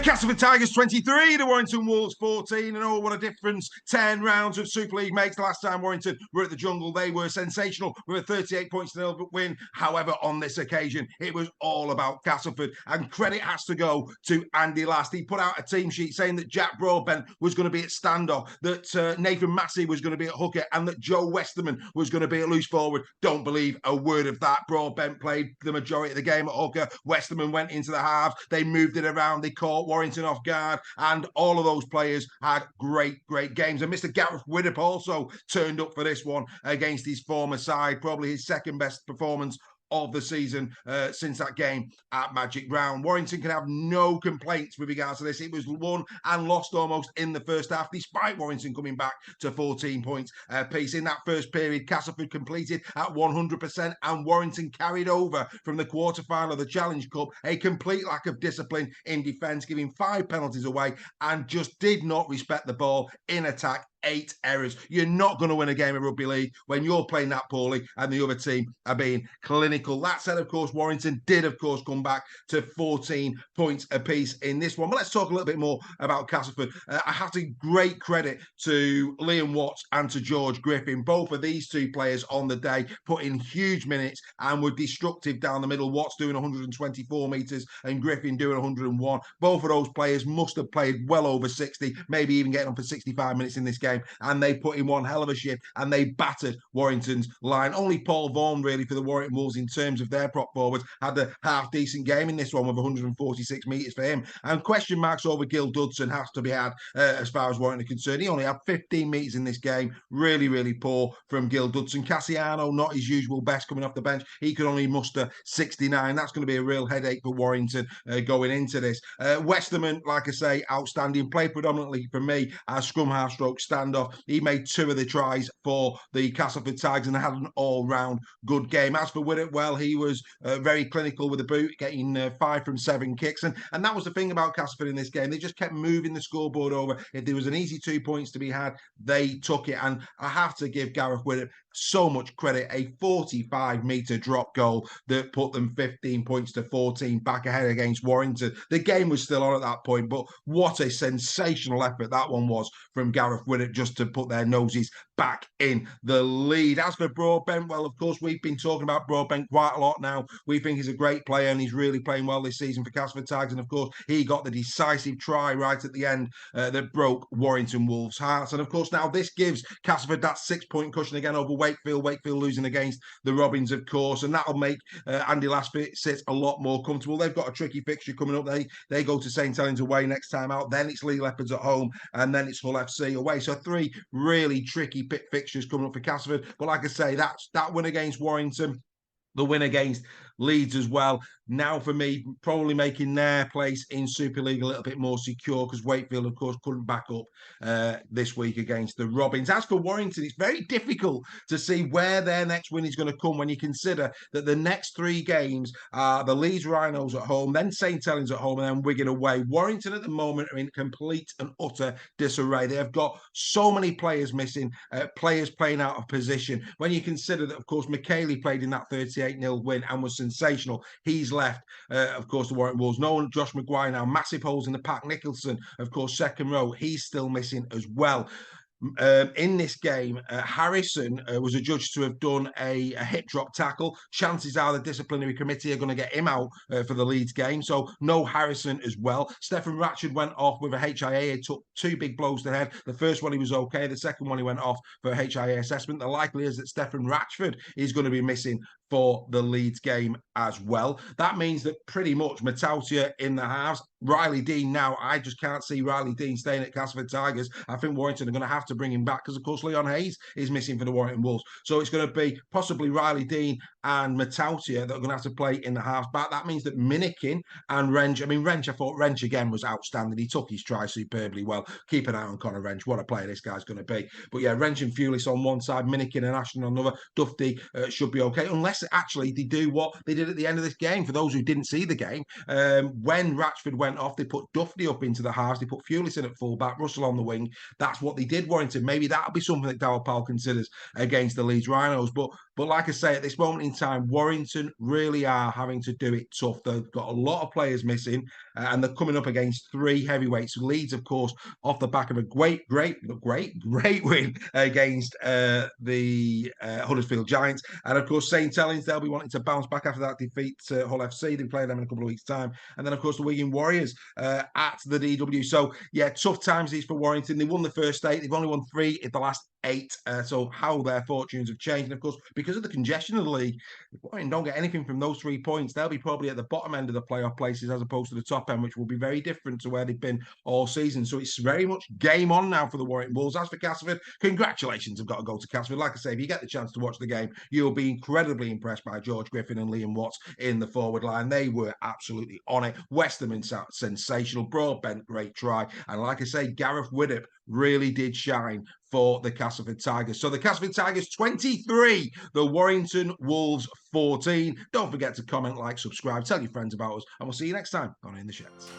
Castleford Tigers 23, the Warrington Wolves 14, and oh, what a difference 10 rounds of Super League makes. The last time Warrington were at the Jungle, they were sensational with a 38 points to nil win. However, on this occasion, it was all about Castleford, and credit has to go to Andy Last. He put out a team sheet saying that Jack Broadbent was going to be at standoff, that Nathan Massey was going to be at hooker, and that Joe Westerman was going to be at loose forward. Don't believe a word of that. Broadbent played the majority of the game at hooker. Westerman went into the halves. They moved it around. They caught Warrington off guard, and all of those players had great games. And Mr. Gareth Widdop also turned up for this one against his former side, probably his second best performance of the season since that game at Magic Round. Warrington can have no complaints with regards to this. It was won and lost almost in the first half, despite Warrington coming back to 14 points apiece. In that first period, Castleford completed at 100%, and Warrington carried over from the quarter-final of the Challenge Cup. A complete lack of discipline in defence, giving 5 penalties away, and just did not respect the ball in attack. 8 errors. You're not going to win a game of rugby league when you're playing that poorly and the other team are being clinical. That said, of course, Warrington did, of course, come back to 14 points apiece in this one. But let's talk a little bit more about Castleford. I have to give great credit to Liam Watts and to George Griffin. Both of these two players on the day put in huge minutes and were destructive down the middle. Watts doing 124 metres and Griffin doing 101. Both of those players must have played well over 60, maybe even getting on for 65 minutes in this game. And they put in one hell of a shift and they battered Warrington's line. Only Paul Vaughan really for the Warrington Wolves in terms of their prop forwards had a half decent game in this one with 146 metres for him. And question marks over Gil Dudson has to be had as far as Warrington are concerned. He only had 15 metres in this game. Really poor from Gil Dudson. Cassiano, not his usual best coming off the bench. He could only muster 69. That's going to be a real headache for Warrington going into this. Westerman, like I say, outstanding. Played predominantly for me as scrum half stroke standoff. He made 2 of the tries for the Castleford Tigers and had an all-round good game. As for Widdop, well, he was very clinical with the boot, getting 5 from 7 kicks. And that was the thing about Castleford in this game. They just kept moving the scoreboard over. If there was an easy 2 points to be had, they took it. And I have to give Gareth Widdop so much credit. A 45-metre drop goal that put them 15 points to 14 back ahead against Warrington. The game was still on at that point, but what a sensational effort that one was from Gareth Widdop just to put their noses back in the lead. As for Broadbent, well, of course, we've been talking about Broadbent quite a lot now. We think he's a great player and he's really playing well this season for Castleford Tigers. And of course, he got the decisive try right at the end that broke Warrington Wolves' hearts. And of course, now this gives Castleford that 6-point cushion again over Wakefield. Wakefield losing against the Robins, of course, and that'll make Andy Last sit a lot more comfortable. They've got a tricky fixture coming up. They go to St Helens away next time out. Then it's Lee Leopards at home, and then it's Hull FC away. So 3 really tricky pit fixtures coming up for Castleford. But like I say, that win against Warrington, the win against Leeds as well. Now for me, probably making their place in Super League a little bit more secure, because Wakefield, of course, couldn't back up this week against the Robins. As for Warrington, it's very difficult to see where their next win is going to come when you consider that the next 3 games are the Leeds Rhinos at home, then St Helens at home, and then Wigan away. Warrington at the moment are in complete and utter disarray. They have got so many players missing, players playing out of position. When you consider that, of course, McKaylee played in that 38-0 win and was sensational. He's left, of course, the Warrington Wolves. No one, Josh Maguire now, massive holes in the pack. Nicholson, of course, second row. He's still missing as well. In this game, Harrison was adjudged to have done a hip drop tackle. Chances are the disciplinary committee are going to get him out for the Leeds game. So no Harrison as well. Stephen Ratchford went off with a HIA. He took 2 big blows to the head. The first one he was okay. The second one he went off for a HIA assessment. The likely is that Stephen Ratchford is going to be missing for the Leeds game as well. That means that pretty much Matautia in the halves. Riley Dean now, I just can't see Riley Dean staying at Castleford Tigers. I think Warrington are going to have to bring him back because, of course, Leon Hayes is missing for the Warrington Wolves. So it's going to be possibly Riley Dean and Matautia that are going to have to play in the halves back. That means that Minikin and Wrench, I thought Wrench again was outstanding. He took his try superbly well. Keep an eye on Connor Wrench. What a player this guy's going to be. But yeah, Wrench and Fulis on one side, Minikin and Ashton on another. Dufty should be okay, unless actually they do what they did at the end of this game. For those who didn't see the game, when Ratchford went off, they put Dufty up into the halves. They put Fulis in at fullback, Russell on the wing. That's what they did, Warrington. Maybe that'll be something that Darryl Powell considers against the Leeds Rhinos. But But like I say, at this moment in time, Warrington really are having to do it tough. They've got a lot of players missing, and they're coming up against three heavyweights. Leeds, of course, off the back of a great win against the Huddersfield Giants. And of course, St. Helens, they'll be wanting to bounce back after that defeat to Hull FC. They play them in a couple of weeks' time. And then, of course, the Wigan Warriors at the DW. So, yeah, tough times these for Warrington. They won the first 8. They've only won 3 in the last 8. So how their fortunes have changed. And, of course, because of the congestion of the league, if Warrington don't get anything from those 3 points, they'll be probably at the bottom end of the playoff places as opposed to the top end, which will be very different to where they've been all season. So it's very much game on now for the Warrington Wolves. As for Castleford, congratulations have got to go to Castleford. Like I say, if you get the chance to watch the game, you'll be incredibly impressed by George Griffin and Liam Watts in the forward line. They were absolutely on it. Westerman, sensational. Broadbent, great try. And like I say, Gareth Widdop really did shine for the Castleford Tigers. So the Castleford Tigers 23, the Warrington Wolves 14. Don't forget to comment, like, subscribe, tell your friends about us, and we'll see you next time on In the Sheds.